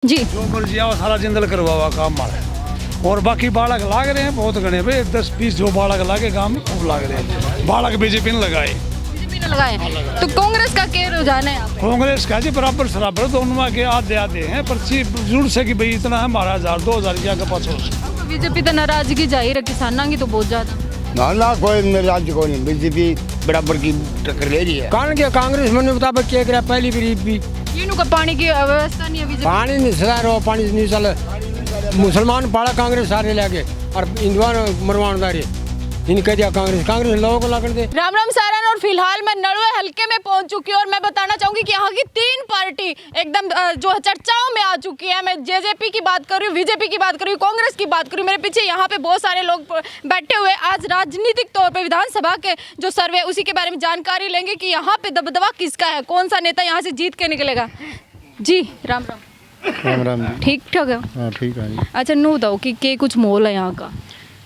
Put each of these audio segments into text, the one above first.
जी जो मर्जी आओ सारा जिंदल करवावा काम मारे। और बाकी बालक लाग रहे हैं बहुत गणे भाई 10-20 जो बालक लागे काम में खूब लाग रहे हैं। बालक बीजेपी ने लगाए, बीजेपी ने लगाए। तो कांग्रेस का क्या रुझान है यहाँ पे? कांग्रेस का जी बराबर सराबर दोनों के आधे आधे हैं पर्ची जुड़ से कि भाई इतना है हमारा 1000-2000 क्या के पास बीजेपी तो नाराजगी जाहिर है किसानों की तो बहुत ज्यादा। ना कोई राज्य को नहीं, बीजेपी बराबर की टक्कर ले रही है। कारण के कांग्रेस मन मुताबिक क्या करे पहली भी इनू का पानी की व्यवस्था नहीं है बीजेपी। पानी नहीं सदा रहो, पानी नहीं चल। मुसलमान पाड़ा कांग्रेस सारे लेके और हिंदुआ मरवानदारी इन कह दिया कांग्रेस लोगों को लगन दे। राम राम सारण। और फिलहाल मैं नलवे हल्के में पहुंच चुकी हूँ और मैं बताना चाहूंगी कि यहाँ की 3 पार्टी एकदम जो चर्चाओं में आ चुकी है। मैं जेजेपी की बात कर रही हूँ, बीजेपी की बात कर रही हूँ, कांग्रेस की बात कर रही हूँ। मेरे पीछे यहाँ पे बहुत सारे लोग बैठे हुए। आज राजनीतिक तौर पे विधानसभा के जो सर्वे उसी के बारे में जानकारी लेंगे कि यहाँ पे दबदबा किसका है, कौन सा नेता यहाँ से जीत के निकलेगा। जी राम राम। राम राम। ठीक ठाक है। हाँ ठीक है जी। अच्छा नू बताओ कि के कुछ मोल है यहाँ का?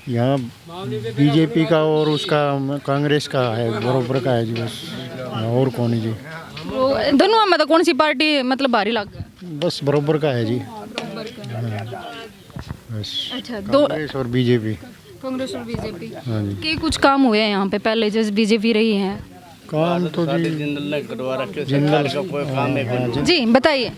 यहाँ बीजेपी का और उसका कांग्रेस का है, बराबर का है जी बस, और कौन है जी? तो दोनों मतलब कौन सी पार्टी मतलब भारी लग गई? बस बराबर का है जी। बस अच्छा दो कांग्रेस और बीजेपी। कांग्रेस और बीजेपी हाँ जी। के कुछ काम हुए हैं यहाँ पे पहले जैसे बीजेपी रही है? काम तो जी सरकार का कोई काम है जी बताइए।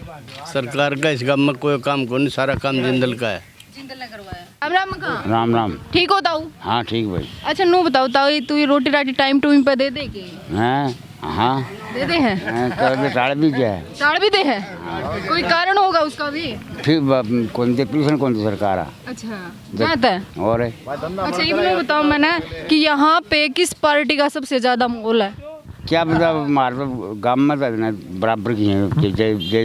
सरकार का इस गांव में कोई काम को नहीं, सारा काम जिंदल का है। जिंदल ने करवाया। राम राम कहाँ? राम राम। ठीक हो ताऊ? हाँ ठीक भाई। अच्छा नू बताओ ताऊ तू रोटी राटी टाइम टू पे दे दे के? हैं हाँ दे दे है। टाड़ भी क्या है? ताड़ भी दे है। कोई कारण होगा उसका भी? फिर कौन से पिलसन कौन सी सरकार है? अच्छा जानता है। और है? अच्छा ये बताओ मैंने कि यहाँ पे किस पार्टी का सबसे ज्यादा मोल है? क्या पता हमारे गाँव में तो बराबर की है,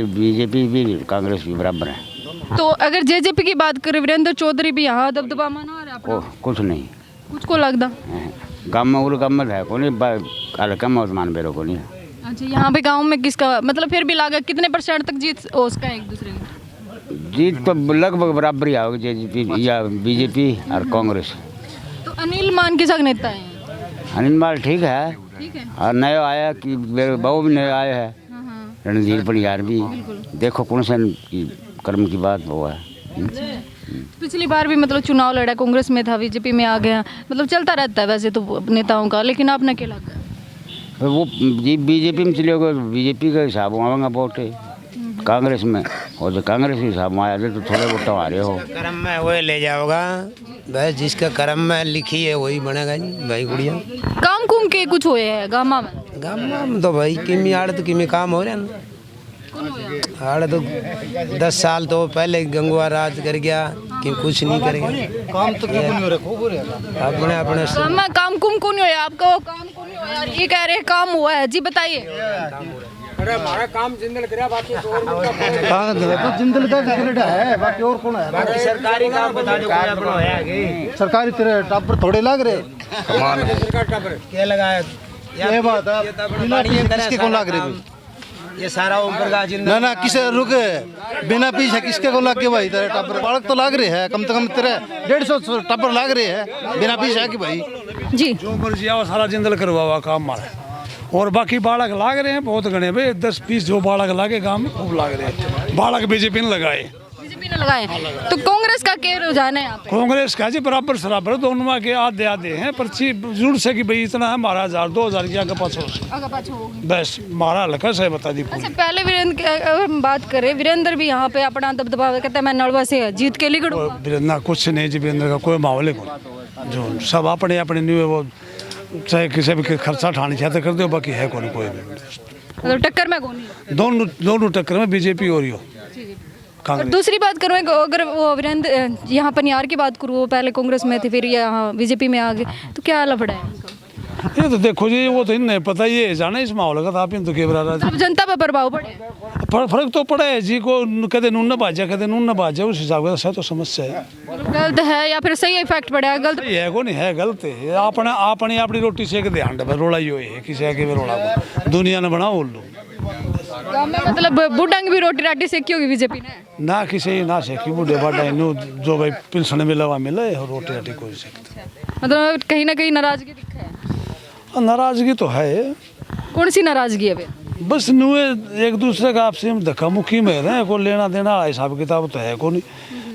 बीजेपी भी कांग्रेस भी बराबर है। तो अगर जेजेपी की बात करें वीरेंद्र चौधरी भी यहाँ दबदबा माना रहा है कुछ नहीं कुछ को लगता? गाँव में वो गाँव में है को नहीं हल्का में मान बेरो को नहीं। अच्छा यहाँ पे गांव में किसका मतलब फिर भी लागत कितने % तक जीत हो उसका एक दूसरे की? जीत तो लगभग बराबर ही आओगे जेजेपी या बीजेपी और कांग्रेस। तो अनिल मान किस नेता है? अनिल माल ठीक है ठीक है। और नया आया कि मेरे बहू भी नया आया है रणधीर परियार भी। देखो कौन सा कर्म की बात वो है। पिछली बार भी मतलब चुनाव लड़ा कांग्रेस में था, बीजेपी में आ गया, मतलब चलता रहता है वैसे तो नेताओं का, लेकिन आपने क्या लगा? वो बीजेपी में चले गए, बीजेपी का हिसाब आवेगा वोट कांग्रेस में, और जो कांग्रेस के हिसाब में आया तो थोड़े वोट आ रहे हो। कर्म में वही ले जाओगा भाई, जिसका कर्म में लिखी है वही बनेगा जी भाई गुड़िया। काम कुम के कुछ हुए है गामा में? गाँव में तो भाई किमी आड़ तो किमी काम हो रहा है ना। आड़ तो 10 साल तो पहले गंगवा राज कर गया कि कुछ नहीं करेगा। काम तो अपने अपने गामा काम कुम को नहीं हुआ आपका? वो काम को नहीं हुआ यार, ये कह रहे हैं काम हुआ है। जी बताइए। अरे हमारा काम जिंदल करे बाकी तो तो जिंदल का है, बाकी और कौन है? बाकी सरकारी काम बता दो क्या अपना है। सरकारी तेरे टापर थोड़े लग रहे क्या लगाया ये बात है, किसके कौन लग रहे? ये सारा ऊपर का जिंदा ना किसे रुके बिना पीछे किसके को लग के भाई? तेरे टापर बालक तो लग रहे हैं, कम से कम तेरे 150 टापर लग रहे हैं बिना पीछे है कि भाई। जी जो मर्जी आओ सारा जिंदल करवावा काम मारे। और बाकी बालक लाग रहे हैं बहुत गणे भाई 10-20 जो बालक लागे काम में खूब लाग रहे हैं। बालक बीजेपी ने लगाए, बीजेपी ने लगाए। तो कांग्रेस का क्या रुझान है यहाँ पे? कांग्रेस का जी बराबर सराबर दोनों के आधे आधे हैं पर्ची जुड़ से कि भाई इतना है हमारा 1000-2000 क्या के पास बस हमारा हल्का से बता दी। अच्छा पहले वीरेंद्र की अगर हम बात करें, वीरेंद्र भी यहाँ पे अपना दबदबा कहते हैं मैं नलवा से जीत के लिखूंगा। वीरेंद्र कुछ नहीं जी, वीरेंद्र का कोई माहौल नहीं, जो सब अपने अपने न्यू वो चाहे किसी भी खर्चा ठाने चाहते कर दो, बाकी है कोई भी तो टक्कर में कौन है? दोनों टक्कर में बीजेपी और ही हो और कांग्रेस। दूसरी बात करूँ अगर वो वीरेंद्र यहाँ पनियार की बात करूँ, वो पहले कांग्रेस में थे फिर यहाँ बीजेपी में आ गए, तो क्या लफड़ा है उनका? ये तो देखो जी वो तो इन्हें पता ही है जाना इस माहौल का, आप इन तो केवरा अब जनता पर प्रभाव पड़े? फर्क तो पड़ा है जी को, कदे नून न बाजा कदे नून न बाजा, उस हिसाब का तो समस्या है। गलत है या फिर सही इफेक्ट पड़ा है? गलत है को नहीं है, गलत है। अपने अपनी रोटी सेक दे हांड पर रोला ही है, किसी आगे में रोला दुनिया ने बनाओ उल्लू। गाँव में मतलब बुढ़ांग भी रोटी राटी सेकी होगी बीजेपी ने? ना किसी ना सेकी बूढ़े बाढ़ा इनू जो भाई पिलसन मिला हुआ मिला है, रोटी राटी कोई सेकता। मतलब कहीं ना कहीं नाराजगी दिखा है? नाराजगी तो है। कौन सी नाराजगी है? बस नुए एक दूसरे का आपसे में धक्का मुक्की में रहे, कोई लेना देना हिसाब किताब तो है को नहीं।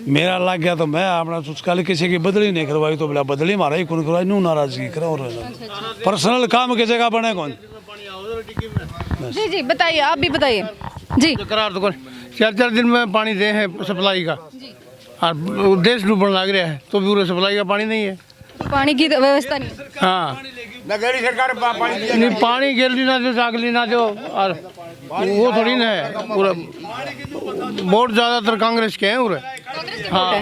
मेरा लग गया तो मैं अपना उसका किसी की बदली नहीं करवाई तो बोला बदली मारा ही कौन करवाई, नू नाराजगी करा और पर्सनल काम की जगह बने कौन। जी जी बताइए, आप भी बताइए जी। करार तो 4-4 दिन में पानी दे हैं सप्लाई का, और देश डूबने लग रहा है तो भी पूरे सप्लाई का पानी नहीं है, पानी की व्यवस्था नहीं। हाँ नहीं, पानी गिरली ना जो जागली ना जो, और वो थोड़ी ना है पूरा। वोट ज़्यादातर कांग्रेस के हैं पूरे। हाँ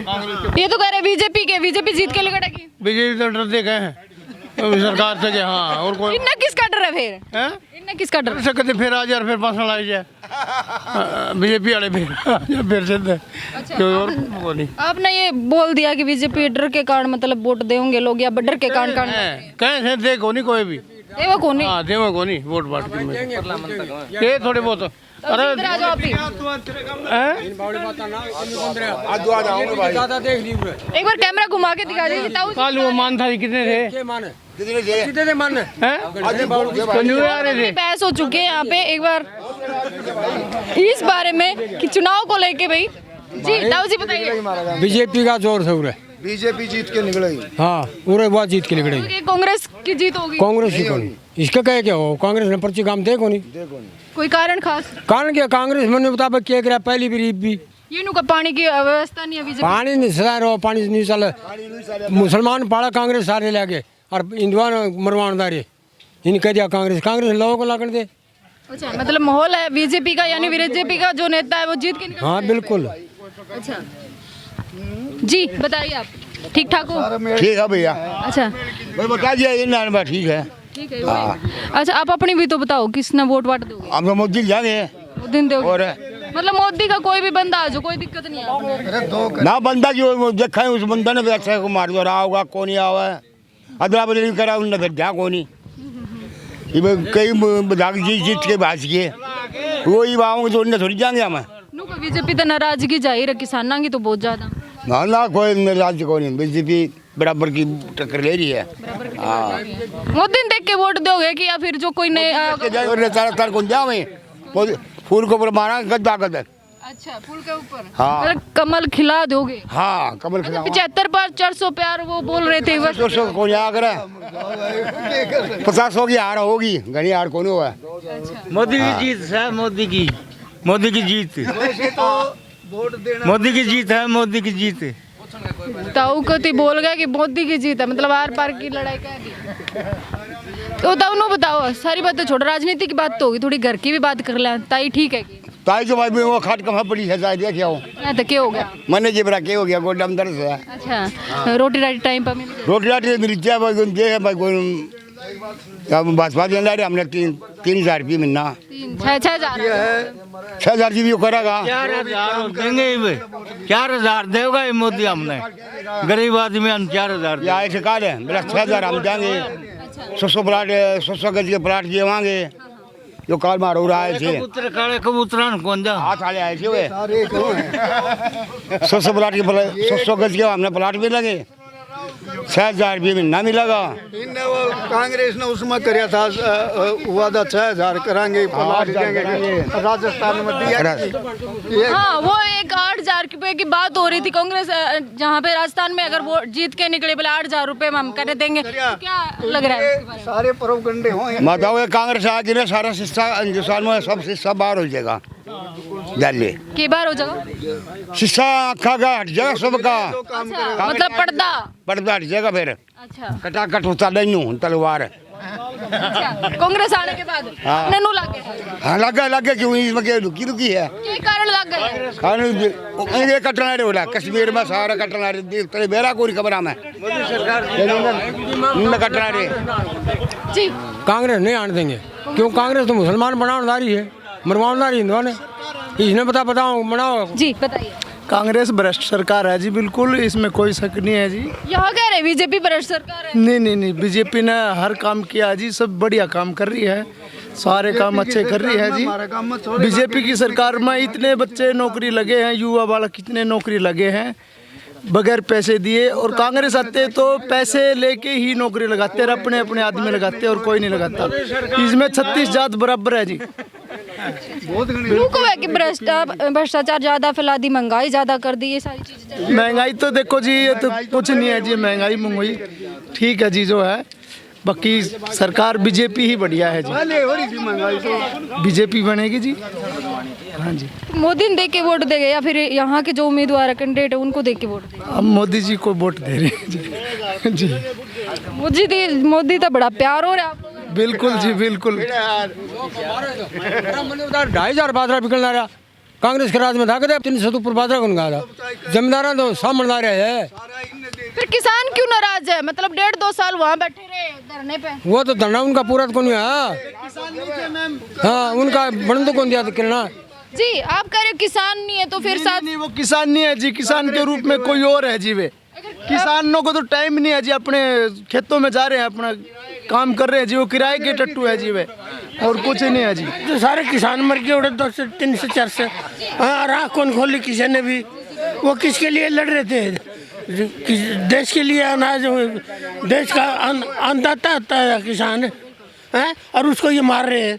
ये तो कह रहे बीजेपी के, बीजेपी जीत के लिए लड़ेगी। बीजेपी तो डरते गए हैं सरकार से कि हाँ, और कोई इनने किसका डर है फिर? हैं इनने किसका डर? से कहते फिर आ जाए फिर पास लाई जाए बीजेपी वाले फिर से कोई और वो नहीं। आपने ये बोल दिया कि बीजेपी डर के कारण मतलब वोट देंगे लोग, या डर के कारण कहें से देखो नहीं कोई भी देवो को नहीं। हाँ देवो को नहीं वोट बांट के ये थोड़े बहुत। अरे इधर आ जाओ आप भी। एक बार कैमरा घुमा के दिखा दीजिए ताऊ। कल वो मान था कितने थे, कितने थे मान कंजूए आ रहे थे। बहस हो चुकी है यहाँ पे एक बार इस बारे में कि चुनाव को लेके भाई। जी ताऊ जी बताइए। बीजेपी का जोर से उरे, बीजेपी जीत के निकलेगी। हाँ उरे बहुत जीत के निकलेगी। क्योंकि कांग्रेस की जीत होगी। कांग्रेस ही कौन, इसका कहे क्या हो, कांग्रेस ने पर्ची काम दे कोनी। कोई कारण खास? कारण क्या, कांग्रेस मैंने मुताबिक क्या करा पहली भी ये नु का पानी की व्यवस्था नहीं है बीजेपी। पानी नहीं सदा रहो, पानी नहीं चले, मुसलमान पाड़ा कांग्रेस सारे लगे और हिंदुआ मरवानदारी इन कह दिया कांग्रेस, कांग्रेस लोगों को लागण दे। अच्छा मतलब माहौल है बीजेपी का, यानी बीजेपी का जो नेता है वो जीत के निकल। हाँ बिल्कुल। अच्छा जी बताइए, आप ठीक ठाक हो? ठीक है भैया, अच्छा भाई बता दिया ठीक है। ठीक है अच्छा आप अपनी भी तो बताओ, किसने वोट वाट दोगे? हम तो मोदी जाएंगे दिन दोगे और मतलब मोदी का कोई भी बंदा आ जो कोई दिक्कत नहीं है। ना बंदा जो देखा है उस बंदा ने भी अच्छा को मार दो रहा होगा, कौन ही आवा है अदला बदली करा उनने फिर जा कौन ही कई बदाग जीत के बाज किए वही बाहों तो उनने थोड़ी जाएंगे हम। नु को बीजेपी तो नाराजगी जाहिर है किसानों की तो बहुत ज्यादा। ना ना कोई राज्य को नहीं, बीजेपी बराबर की टक्कर ले रही है। हाँ मोदी देख के वोट दोगे कि या फिर जो कोई नहीं तार कौन जावे फूल को ऊपर मारा गद्दा गद्दा। अच्छा फूल के ऊपर हाँ मतलब कमल खिला दोगे। हाँ कमल खिला 75 पर 400 प्यार वो बोल रहे थे। 400 कौन आ कर 50 की हार होगी, घनी हार कौन हुआ। मोदी की जीत है, मोदी की जीत, मोदी की जीत है, मोदी की जीत। ताऊ को तो बोल गया कि मोदी की जीत है, मतलब आर पार की लड़ाई कर। तो ताऊ नो बताओ, सारी बातें छोड़ो, राजनीति की बात तो होगी, थोड़ी घर की भी बात कर लें। ताई ठीक है कि ताई जो भाई वो खाट कम पड़ी है जाए क्या हो तो क्या हो गया, मने जेबरा क्या हो गया, गोडम दर्द है। अच्छा रोटी राटी टाइम पर रोटी राटी मिल जाए भाई जे है भाई कोई भाजपा देना रहे हमने 3,000 रुपये महीना 6,000 जी भी करेगा। 4,000 देंगे, 4,000 देगा ये मोदी हमने, गरीब आदमी हम 4,000 या ऐसे कहा है मेरा 6,000 हम देंगे, 100 प्लाट 100 गज के प्लाट देवांगे जो काल मार हो रहा है। कबूतर काले कबूतर कौन जा हाथ आले आए थे वे 100 प्लाट के 100 गज के हमने प्लाट भी लगे, 6,000 रुपये महीना मिलेगा। कांग्रेस ने उसमें कराया था वादा 6,000 कराएंगे राजस्थान में दिया। हाँ वो एक 8,000 रुपए की बात हो रही थी कांग्रेस जहाँ पे राजस्थान में, अगर वो जीत के निकले बोले 8,000 रुपए हम कर देंगे, तो क्या लग रहा है? सारे प्रोपगंडे होंगे। बताओ कांग्रेस आगे ना सारा शिक्षा हिंदुस्तान में सब शिक्षा बाहर हो जाएगा, जाले के बार हो जाएगा शिक्षा अखा का हट जाएगा सबका। अच्छा, मतलब पर्दा हट जाएगा फिर। अच्छा कटाकट होता नहीं तलवार। अच्छा कांग्रेस आने के बाद आपने नो लग गया? हाँ लगा क्यों इसमें क्या रुकी है, के कारण लग गए? कारण ये कटना रे बोला कश्मीर में सारा कटना रे तेरे बेरा कोई खबर में कटना रे। जी कांग्रेस नहीं आने देंगे, क्यों कांग्रेस तो मुसलमान बनावदारी है, मरवानदारी हिंदुआ ने, इसने बताओ बनाओ। जी बताइए। कांग्रेस भ्रष्ट सरकार है जी, बिल्कुल इसमें कोई शक नहीं है जी। यहाँ कह रहे बीजेपी भ्रष्ट सरकार है। नहीं बीजेपी ने हर काम किया जी, सब बढ़िया काम कर रही है, सारे काम अच्छे कर रही है जी। बीजेपी की सरकार में इतने बच्चे नौकरी लगे हैं, युवा बालक कितने नौकरी लगे हैं, बगैर पैसे दिए, और कांग्रेस आते तो पैसे लेके ही नौकरी लगाते और अपने अपने आदमी लगाते और कोई नहीं लगाता। इसमें 36 जात बराबर है जी। क्यों को है कि भ्रष्टाचार ज्यादा फैला दी, महंगाई ज्यादा कर दी, ये सारी चीजें? महंगाई तो देखो जी, ये तो कुछ नहीं है जी, महंगाई मंगाई ठीक है जी जो है, बाकी सरकार बीजेपी ही बढ़िया है जी, बीजेपी बनेगी जी। हाँ जी, मोदी ने देख के वोट देंगे या फिर यहाँ के जो उम्मीदवार है कैंडिडेट है उनको देख के वोट देंगे? हम मोदी जी को वोट दे रहे हैं जी। जी मोदी तो बड़ा प्यार हो रहा है आप लोगों को। बिल्कुल जी बिल्कुल। 2,500 बाजरा बिकलना रहा, कांग्रेस के राज में था कदे 300 ऊपर बाजरा कौन गा रहा, जमींदार तो सामने है। फिर किसान क्यों नाराज है? मतलब 1.5-2 साल वहाँ बैठे रहे धरने पे। वो तो धरना उनका पूरा तो कौन है। हाँ उनका बन तो कौन दिया किरणा जी। आप कह रहे हो किसान नहीं है तो फिर साथ नहीं, वो किसान नहीं है जी, किसान के रूप में कोई और है जी। वे किसानों को तो टाइम नहीं है जी, अपने खेतों में जा रहे हैं, अपना काम कर रहे हैं जी, वो किराए के टट्टू है जी वे, और कुछ नहीं है जी। तो सारे किसान मर गए उड़े 2 से 3 से 4 से। हाँ राह कौन खोली किसी ने भी, वो किसके लिए लड़ रहे थे? देश के लिए, अनाज देश का अन्नदाता होता है किसान है, और उसको ये मार रहे हैं।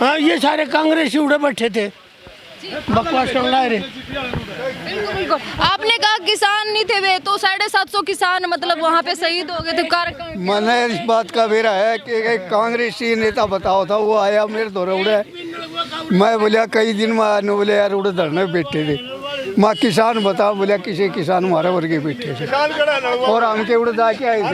हाँ ये सारे कांग्रेसी उड़े बैठे थे, बकवास ला रहे। बिल्कुल बिल्कुल। आपने कहा किसान नहीं थे वे, तो 750 किसान मतलब वहाँ पे शहीद हो गए थे। मैंने इस बात का बेरा है कि एक कांग्रेसी नेता बताओ था, वो आया मेरे दौरे उड़े, मैं बोलिया कई दिन में आया, बोले यार उड़े धरने बैठे थे, मैं किसान बता, बोलिया किसी किसान हमारे वर्गे बैठे थे और हम के उड़े जाके आए थे।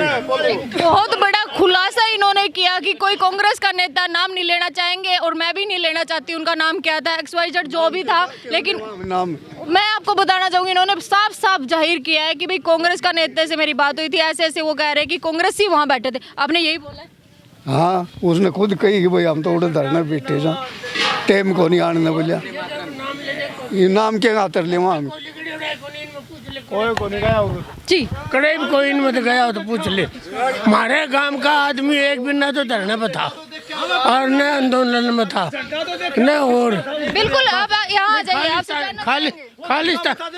बहुत बड़ा खुलासा इन्होंने किया कि कोई कांग्रेस का नेता नाम नहीं लेना चाहेंगे, और मैं भी नहीं लेना चाहती उनका नाम क्या था, XYZ जो भी था, लेकिन नाम मैं आपको बताना चाहूंगी इन्होंने साफ साफ जाहिर किया है कि भाई कांग्रेस का नेता से मेरी बात हुई थी, ऐसे ऐसे वो कह रहे हैं कि कांग्रेस ही वहाँ बैठे थे। आपने यही बोला है? हाँ उसने खुद कही कि भाई हम तो उड़े धरने बैठे थे, टाइम को नहीं आने बोलिया, ये नाम के खातर ले वहाँ जी। कड़े भी कोई इनमें तो गया हो तो पूछ ले। हमारे गांव का आदमी एक भी ना तो धरने पे था और न आंदोलन में था न, और बिल्कुल आप यहाँ आ जाइए। आप खालिस्तान का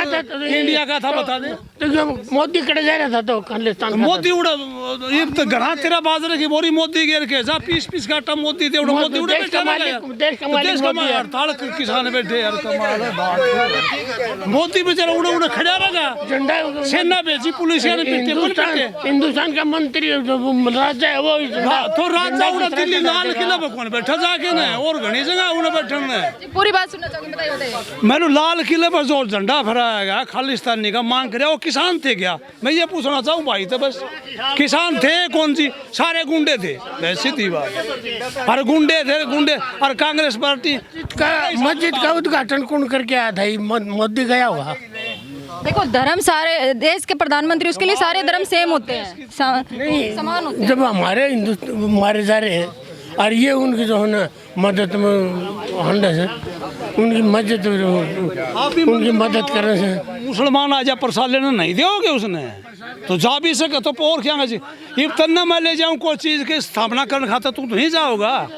था, इंडिया का था बता दे। तो मोदी कड़े जा रहा था तो खालिस्तान का मोदी उड़ा ये तो घना तेरा बाजरे की बोरी मोदी गिर के जा पीस का आटा मोदी थे, मोदी उड़े बैठा रहा, देश का मालिक मोदी है। हड़ताल किसान बैठे यार, कमाल है बात। मोदी बेचारा उड़े खड़ा रहा, झंडा सेना भेजी, पुलिस ने पीटे। हिंदुस्तान का मंत्री राजा है वो, तो राजा उड़ा दिल्ली लाल किला पे कौन बैठा जाके ना, और घनी जगह उड़े बैठे ने। पूरी बात सुनना चाहूंगी, बताइए। मैंने लाल किले पर जो झंडा फहराया गया खालिस्तानी का मांग कर, वो किसान थे क्या? मैं ये पूछना चाहूँ भाई, तो बस किसान थे कौन सी? सारे गुंडे थे, सीधी बात। और गुंडे थे गुंडे, और कांग्रेस पार्टी का मस्जिद का उद्घाटन कौन करके आया था? मोदी गया हुआ। देखो धर्म सारे देश के प्रधानमंत्री, उसके लिए सारे धर्म सेम होते हैं, समान होते हैं। जब हमारे हिंदू मारे जा रहे हैं और ये उनकी जो है ना मदद में हंडा से उनकी मदद करने से मुसलमान आजा प्रसाद लेने नहीं दोगे उसने, तो जा भी सके तो और क्या जी? ये तन्ना मैं ले जाऊँ कोई चीज़ की स्थापना करने खाता तू तो नहीं जाओगा,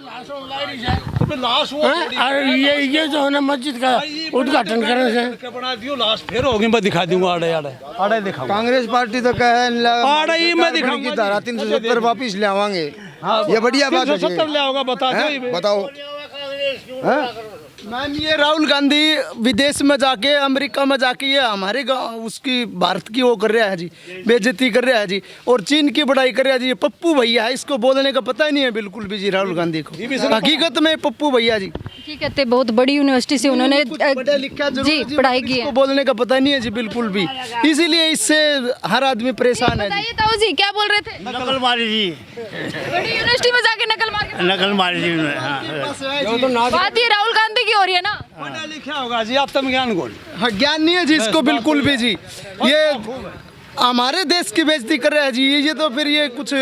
तो फिर लाश और ये जो है ना मस्जिद का उद्घाटन करने से बना दियो, लाश फिर होगी। मैं दिखा दूंगा, आड़े आड़े आड़े दिखा। कांग्रेस पार्टी तो कहे आड़े ही मैं दिखाऊंगा, धारा 370 वापिस ले आवांगे, ये बढ़िया बात है। 370 ले आओगा, बता दो बताओ। मैम ये राहुल गांधी विदेश में जाके, अमेरिका में जाके ये हमारे गाँव उसकी भारत की वो कर रहा है जी, बेइज्जती कर रहा है जी, और चीन की बड़ाई कर रहा है जी। ये पप्पू भैया है, इसको बोलने का पता ही नहीं है बिल्कुल भी जी राहुल गांधी को, हकीकत में पप्पू भैया जी। ठीक है, बहुत बड़ी यूनिवर्सिटी से उन्होंने जी पढ़ाई की है, बोलने का पता नहीं है जी बिल्कुल भी, इसीलिए इससे हर आदमी परेशान है। बताइए ताऊ जी क्या बोल रहे थे? नकल मारी जी, बड़ी यूनिवर्सिटी में जाके नकल मारी जी। बात ये राहुल गांधी की हो रही है ना, पढ़ा लिखा होगा जी, आत्मज्ञान कौन? हाँ ज्ञान नहीं है जी इसको बिल्कुल भी जी, ये हमारे देश की बेइज्जती कर रहा है जी, ये तो फिर ये कुछ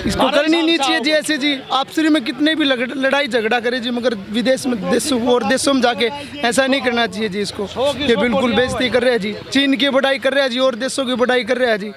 इसको करनी नहीं चाहिए जी ऐसे जी। आपसी में कितने भी लड़ाई झगड़ा करे जी, मगर विदेश में देशों में जाके ऐसा नहीं करना चाहिए जी इसको। ये बिल्कुल बेइज्जती कर रहे हैं जी, चीन की बड़ाई कर रहे हैं जी और देशों की बड़ाई कर रहे हैं जी।